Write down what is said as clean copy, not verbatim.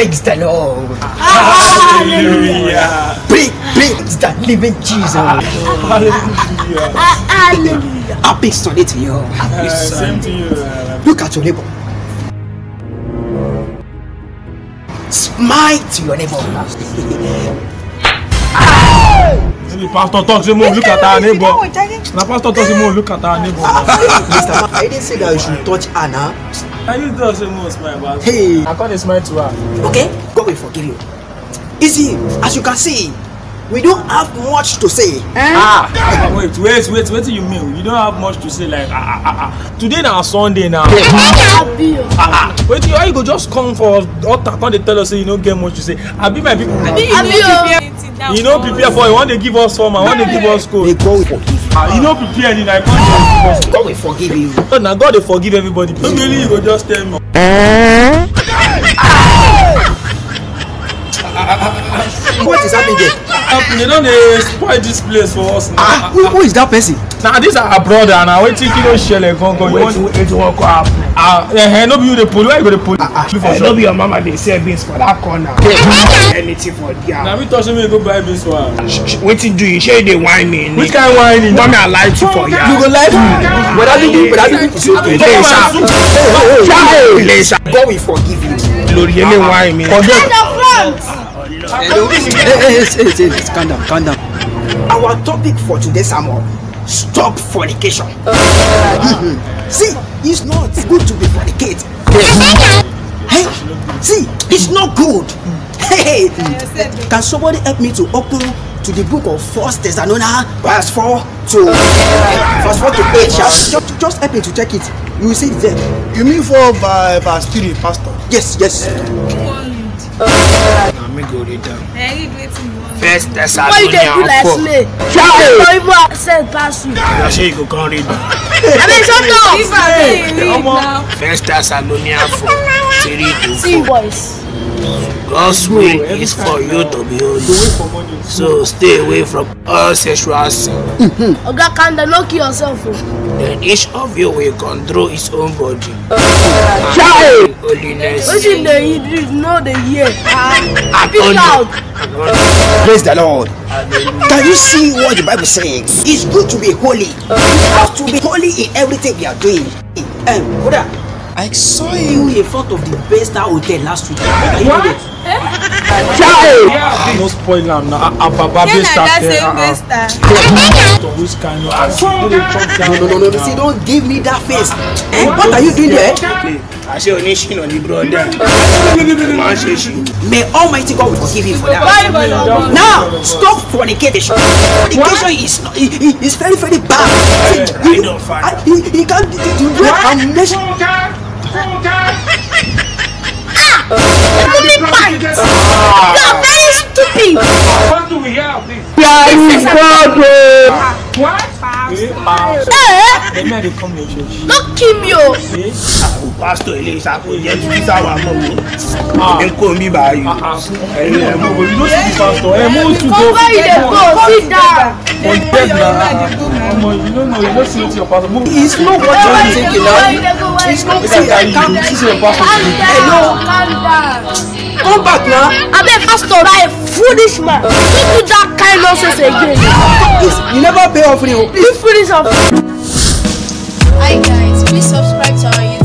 Praise the Lord. Hallelujah. Praise the living Jesus. Hallelujah. Hallelujah. Happy Sunday to you. Same to you. Look at your neighbor. Smile to your neighbor. The pastor talks to move, look at our neighbor. The pastor talks to move, look at our neighbor. Mr. Man, I didn't say that you should touch Anna. I didn't talk to move, smile, but Hey. I can't smile to her. Okay, God will forgive you. Easy, as you can see, we don't have much to say. Wait, what do you mean? You don't have much to say, like, Today now Sunday now. Wait, why you go just come for altar, can't they tell us say you don't get much to say? I be my people. You know prepare for it. Want to give us some, I want to give us code. May God will forgive you. You know prepare it, like God will forgive you. now God will forgive everybody. Don't really you go just tell me. What is happening there? They don't spoil this place for us now. Who is that person? Now this is our brother now. Wait till you don't share like gon. You want to walk up. no be you the police. Why you go the police? No be your mama they sell beans for that corner. Anything for there. Now we touch me go buy beans for her. Wetin do you share the whining? Which kind of whining? Mommy I like you for ya. You go live? But I think it's okay. God will forgive you. Lori eme wine me. Calm down. Our topic for today's sermon: stop fornication. See, it's not good to be fornicate. Hey, see, it's not good. Hey, can somebody help me to open to the book of 1 Thessalonians verse 4 to 8? Just help me to check it. You will see it there. You mean for by verse 3, Pastor? Yes. Let me go read down. First Thessalonians 4. I say you go come read down. First Thessalonians 4, 3 to 4. God's will is for you to be holy. So stay away from all sexual sin. Oga Kanda, no kill yourself. Then each of you will control his own body. Holiness. What you know the year? Speak out. Praise the Lord. Can you see what the Bible is saying? It's good to be holy. You have to be holy in everything we are doing. Brother, I saw you in front of the best hotel last week. What? No spoil now. Papa best which kind of No. See, don't give me that face. What are you doing there? I say only on the brother. May Almighty God forgive you for that. Now, stop fornication. Fornication is very, very bad. He can't do damnation. You are very stupid. What do we have this? What? They come to church. Don't kill me. Pastor Elisa kò jẹ́ kí sáwà mọ̀ wò. Ẹ kò mí báyìí. You don't see the pastor. Move to go. Where you dey go? Sit down. You don't know. You don't see what your pastor. It's not what you're thinking now. It's not what you're Hello. Calm down. Come back now. I beg pastor, that a foolish man. Don't do that kind of nonsense again. You never pay offering. You foolish of. Hi guys, please subscribe to our YouTube.